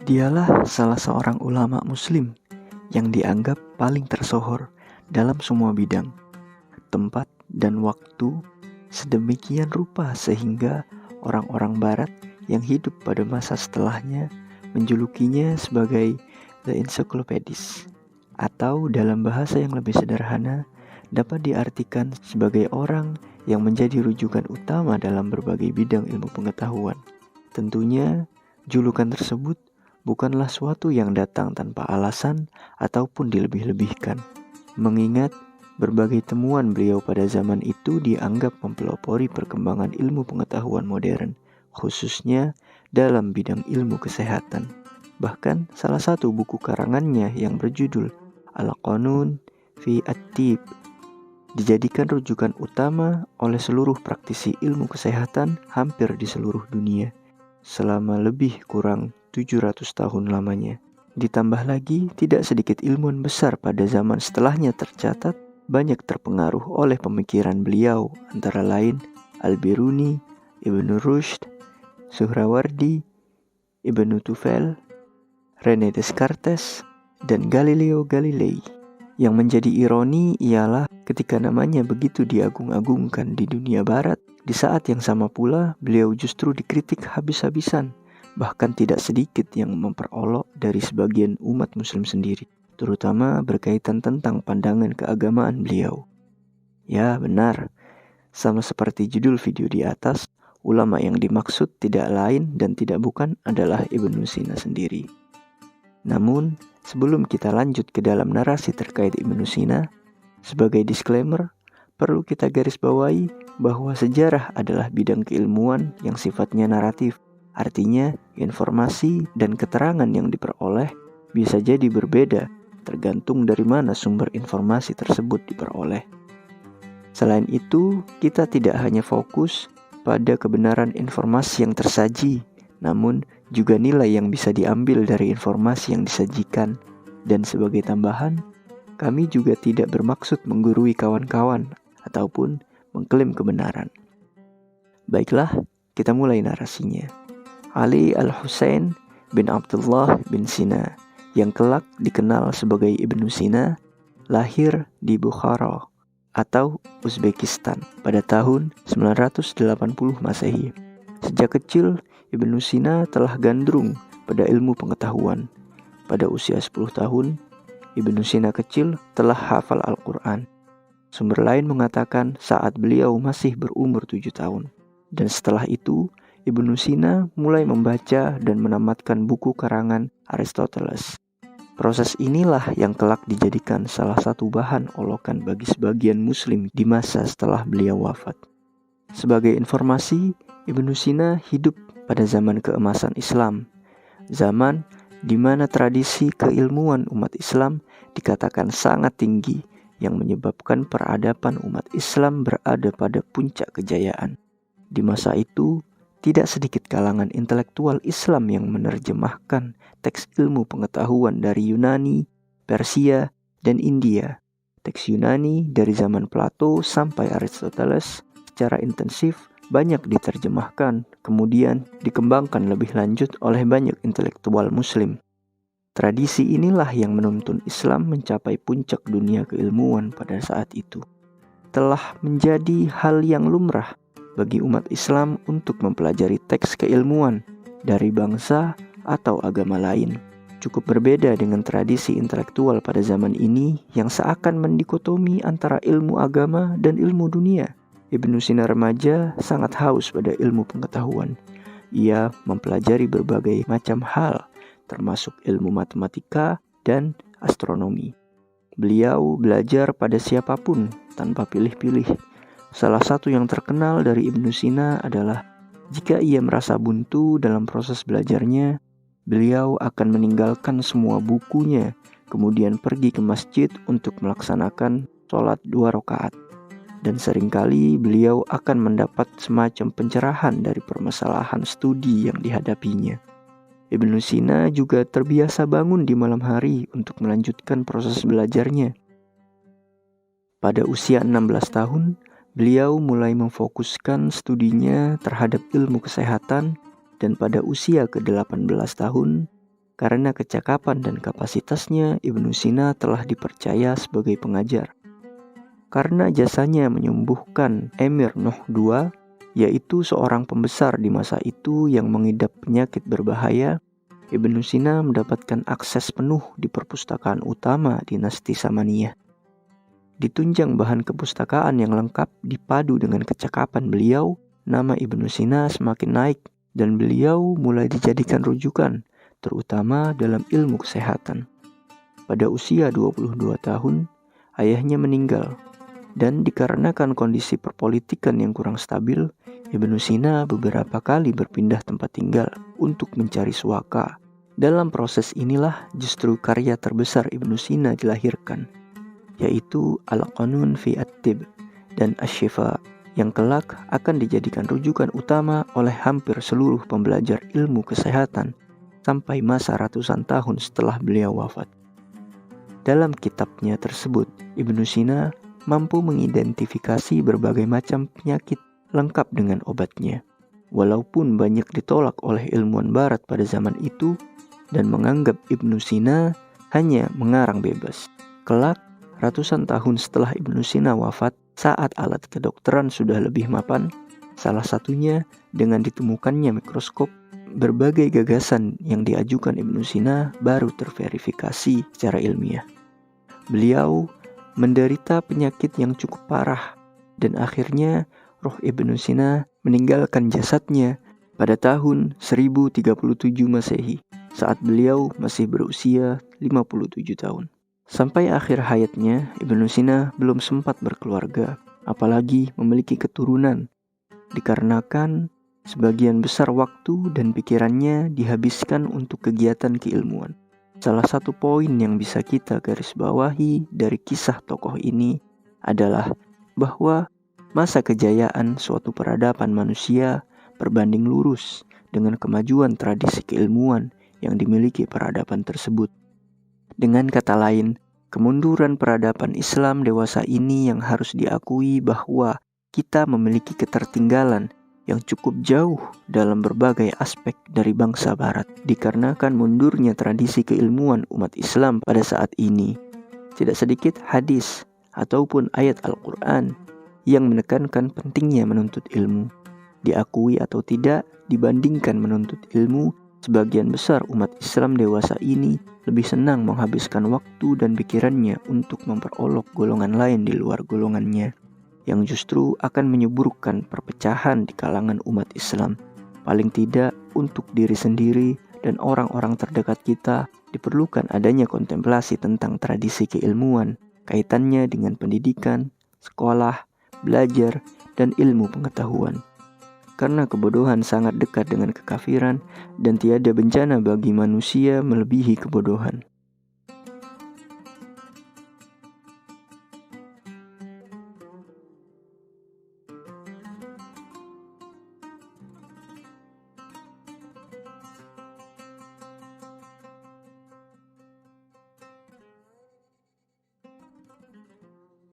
Dialah salah seorang ulama muslim yang dianggap paling tersohor dalam semua bidang, tempat dan waktu sedemikian rupa sehingga orang-orang barat yang hidup pada masa setelahnya menjulukinya sebagai The Encyclopedist, atau dalam bahasa yang lebih sederhana dapat diartikan sebagai orang yang menjadi rujukan utama dalam berbagai bidang ilmu pengetahuan. Tentunya julukan tersebut bukanlah suatu yang datang tanpa alasan ataupun dilebih-lebihkan, mengingat berbagai temuan beliau pada zaman itu dianggap mempelopori perkembangan ilmu pengetahuan modern, khususnya dalam bidang ilmu kesehatan. Bahkan salah satu buku karangannya yang berjudul Al-Qanun fi At-Tib dijadikan rujukan utama oleh seluruh praktisi ilmu kesehatan hampir di seluruh dunia selama lebih kurang 700 tahun lamanya. Ditambah lagi, tidak sedikit ilmuwan besar pada zaman setelahnya tercatat banyak terpengaruh oleh pemikiran beliau, antara lain Al-Biruni, Ibnu Rushd, Suhrawardi, Ibnu Tufel, René Descartes, dan Galileo Galilei. Yang menjadi ironi ialah ketika namanya begitu diagung-agungkan di dunia barat, di saat yang sama pula beliau justru dikritik habis-habisan. Bahkan tidak sedikit yang memperolok dari sebagian umat muslim sendiri, terutama berkaitan tentang pandangan keagamaan beliau. Ya benar, sama seperti judul video di atas, ulama yang dimaksud tidak lain dan tidak bukan adalah Ibnu Sina sendiri. Namun, sebelum kita lanjut ke dalam narasi terkait Ibnu Sina, sebagai disclaimer, perlu kita garis bawahi bahwa sejarah adalah bidang keilmuan yang sifatnya naratif. Artinya, informasi dan keterangan yang diperoleh bisa jadi berbeda tergantung dari mana sumber informasi tersebut diperoleh. Selain itu, kita tidak hanya fokus pada kebenaran informasi yang tersaji, namun juga nilai yang bisa diambil dari informasi yang disajikan. Dan sebagai tambahan, kami juga tidak bermaksud menggurui kawan-kawan ataupun mengklaim kebenaran. Baiklah, kita mulai narasinya. Ali Al-Husain bin Abdullah bin Sina, yang kelak dikenal sebagai Ibnu Sina, lahir di Bukhara atau Uzbekistan pada tahun 980 Masehi. Sejak kecil, Ibnu Sina telah gandrung pada ilmu pengetahuan. Pada usia 10 tahun, Ibnu Sina kecil telah hafal Al-Quran. Sumber lain mengatakan saat beliau masih berumur 7 tahun. Dan setelah itu, Ibnu Sina mulai membaca dan menamatkan buku karangan Aristoteles. Proses inilah yang kelak dijadikan salah satu bahan olokan bagi sebagian muslim di masa setelah beliau wafat. Sebagai informasi, Ibnu Sina hidup pada zaman keemasan Islam, zaman di mana tradisi keilmuan umat Islam dikatakan sangat tinggi yang menyebabkan peradaban umat Islam berada pada puncak kejayaan. Di masa itu, tidak sedikit kalangan intelektual Islam yang menerjemahkan teks ilmu pengetahuan dari Yunani, Persia, dan India. Teks Yunani dari zaman Plato sampai Aristoteles secara intensif banyak diterjemahkan, kemudian dikembangkan lebih lanjut oleh banyak intelektual Muslim. Tradisi inilah yang menuntun Islam mencapai puncak dunia keilmuan pada saat itu. Telah menjadi hal yang lumrah bagi umat Islam untuk mempelajari teks keilmuan dari bangsa atau agama lain. Cukup berbeda dengan tradisi intelektual pada zaman ini yang seakan mendikotomi antara ilmu agama dan ilmu dunia. Ibnu Sina remaja sangat haus pada ilmu pengetahuan. Ia mempelajari berbagai macam hal, termasuk ilmu matematika dan astronomi. Beliau belajar pada siapapun tanpa pilih-pilih. Salah satu yang terkenal dari Ibnu Sina adalah jika ia merasa buntu dalam proses belajarnya, beliau akan meninggalkan semua bukunya, kemudian pergi ke masjid untuk melaksanakan sholat 2 rakaat. Dan seringkali beliau akan mendapat semacam pencerahan dari permasalahan studi yang dihadapinya. Ibnu Sina juga terbiasa bangun di malam hari untuk melanjutkan proses belajarnya. Pada usia 16 tahun, beliau mulai memfokuskan studinya terhadap ilmu kesehatan, dan pada usia ke-18 tahun, karena kecakapan dan kapasitasnya, Ibnu Sina telah dipercaya sebagai pengajar. Karena jasanya menyembuhkan Emir Nuh II, yaitu seorang pembesar di masa itu yang mengidap penyakit berbahaya, Ibnu Sina mendapatkan akses penuh di perpustakaan utama dinasti Samaniyah. Ditunjang bahan kepustakaan yang lengkap dipadu dengan kecakapan beliau, nama Ibnu Sina semakin naik dan beliau mulai dijadikan rujukan, terutama dalam ilmu kesehatan. Pada usia 22 tahun, ayahnya meninggal. Dan dikarenakan kondisi perpolitikan yang kurang stabil, Ibnu Sina beberapa kali berpindah tempat tinggal untuk mencari suaka. Dalam proses inilah justru karya terbesar Ibnu Sina dilahirkan, yaitu Al-Qanun fi At-Tib dan Asy-Syifa, yang kelak akan dijadikan rujukan utama oleh hampir seluruh pembelajar ilmu kesehatan sampai masa ratusan tahun setelah beliau wafat. Dalam kitabnya tersebut, Ibnu Sina mampu mengidentifikasi berbagai macam penyakit lengkap dengan obatnya. Walaupun banyak ditolak oleh ilmuwan barat pada zaman itu dan menganggap Ibnu Sina hanya mengarang bebas. Kelak, ratusan tahun setelah Ibnu Sina wafat, saat alat kedokteran sudah lebih mapan, salah satunya dengan ditemukannya mikroskop, berbagai gagasan yang diajukan Ibnu Sina baru terverifikasi secara ilmiah. Beliau menderita penyakit yang cukup parah, dan akhirnya roh Ibnu Sina meninggalkan jasadnya pada tahun 1037 Masehi, saat beliau masih berusia 57 tahun. Sampai akhir hayatnya, Ibnu Sina belum sempat berkeluarga, apalagi memiliki keturunan, dikarenakan sebagian besar waktu dan pikirannya dihabiskan untuk kegiatan keilmuan. Salah satu poin yang bisa kita garis bawahi dari kisah tokoh ini adalah bahwa masa kejayaan suatu peradaban manusia berbanding lurus dengan kemajuan tradisi keilmuan yang dimiliki peradaban tersebut. Dengan kata lain, kemunduran peradaban Islam dewasa ini yang harus diakui bahwa kita memiliki ketertinggalan yang cukup jauh dalam berbagai aspek dari bangsa barat, dikarenakan mundurnya tradisi keilmuan umat Islam pada saat ini. Tidak sedikit hadis ataupun ayat Al-Quran yang menekankan pentingnya menuntut ilmu. Diakui atau tidak, dibandingkan menuntut ilmu, sebagian besar umat Islam dewasa ini lebih senang menghabiskan waktu dan pikirannya untuk memperolok golongan lain di luar golongannya, yang justru akan menyuburkan perpecahan di kalangan umat Islam. Paling tidak untuk diri sendiri dan orang-orang terdekat kita diperlukan adanya kontemplasi tentang tradisi keilmuan, kaitannya dengan pendidikan, sekolah, belajar, dan ilmu pengetahuan. Karena kebodohan sangat dekat dengan kekafiran dan tiada bencana bagi manusia melebihi kebodohan.